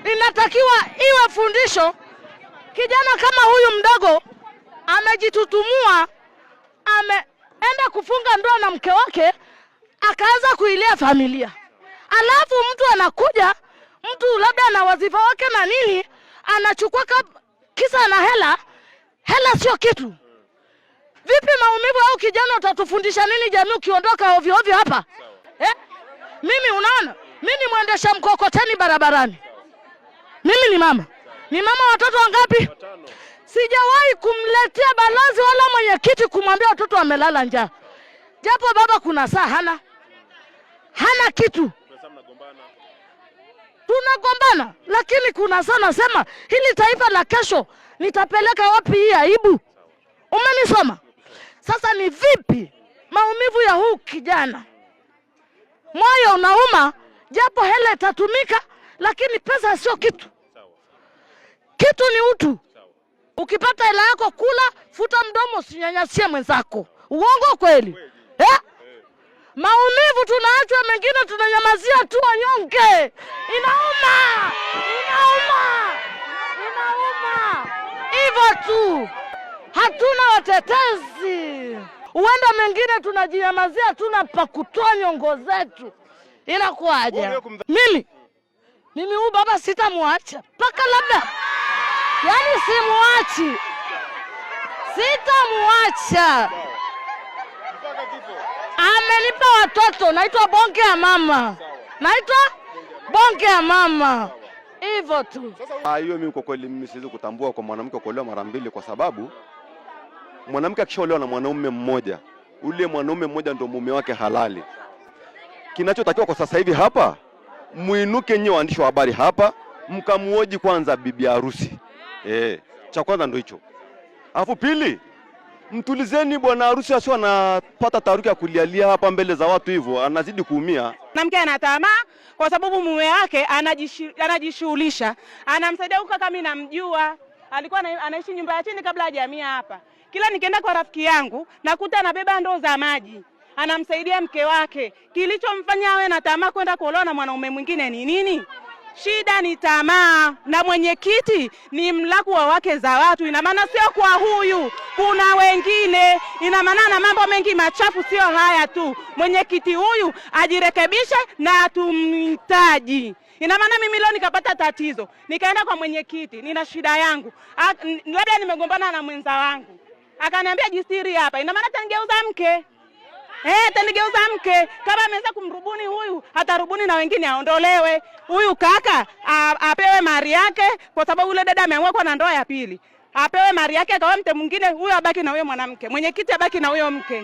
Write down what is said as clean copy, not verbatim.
inatakiwa iwe fundisho. Kijana kama huyu mdogo amejitutumua, ameenda kufunga ndoa na mke wake, akaanza kuilea familia. Alafu mtu anakuja, mtu labda na wazifa wake na nini, anachukua kisa na hela. Hela sio kitu. Vipi maumivu au kijana utatufundisha nini jamii ukiondoka ovyo ovyo hapa? Mimi unaona? Mimi ni mwendesha mkokoteni barabarani. Mimi ni mama. Ni mama watoto wangapi? 5. Sijawahi kumletea balozi wala mwenyekiti kumwambia watoto wamelala njaa. Japo baba kuna saa hana kitu. Tunagombana, lakini kuna saa nasema hili taifa la kesho nitapeleka wapi hii aibu? Umenisoma? Sasa ni vipi maumivu ya huu kijana? Moyo unauma, japo hela itatumika, lakini pesa sio kitu. Kitu ni utu. Ukipata hela yako kula, futa mdomo, usinyanyasie mwenzako. Uongo kweli? Maumivu tunaachwa, mengine tunanyamazia tu wanyonge. Inauma. Hivyo tu. Hatuna watetezi. Uenda mengine tunajinyamazia, tuna pa kutoa nyongo zetu. Inakuaje? Mimi huyu baba sitamuacha. Paka labda. Yaani simuachi. Sitamuacha. Amenipa watoto, naitwa bonge ya mama. Hivyo tu. Hiyo mimi kwa kweli mimi siwezi kutambua kwa mwanamke kuolewa mara mbili, kwa sababu mwanamke akishaolewa na mwanaume mmoja, ule mwanaume mmoja ndio mume wake halali. Kinachotakiwa kwa sasa hivi hapa, muinuke nyinyi waandishi wa habari hapa, mkamuoji kwanza bibi harusi. Cha kwanza ndio hicho. Alafu pili, mtulizeni bwana harusi asio anapata taharuki ya kulialia hapa mbele za watu hivyo, anazidi kuumia. Mwanamke ana tamaa kwa sababu mume wake anajishughulisha. Anamsaidia huko, kama mimi namjua, alikuwa anaishi nyumba ya chini kabla hajahamia hapa. Kila nikienda kwa rafiki yangu nakuta anabeba ndoo za maji, anamsaidia mke wake. Kilichomfanya awe na tamaa kwenda kuolewa na mwanaume mwingine ni nini? Shida ni tamaa, na mwenyekiti ni mlaku wa wake za watu. Ina maana sio kwa huyu, kuna wengine. Ina maana na mambo mengi machafu, sio haya tu. Mwenyekiti huyu ajirekebishe na tumhitaji. Ina maana mimi leo nikapata tatizo, nikaenda kwa mwenyekiti, nina shida yangu, labda nimegombana na mwenza wangu, akaniambia jistiri hapa. Ina maana atanigeuza mke. Atanigeuza mke. Kama ameweza kumrubuni huyu, hatarubuni na wengine, aondolewe. Huyu kaka apewe mali yake, kwa sababu yule dada ameamua kwa na ndoa ya pili. Apewe mali yake, akawa mtu mwingine, huyu abaki na huyo mwanamke. Mwenyekiti abaki na huyo mke.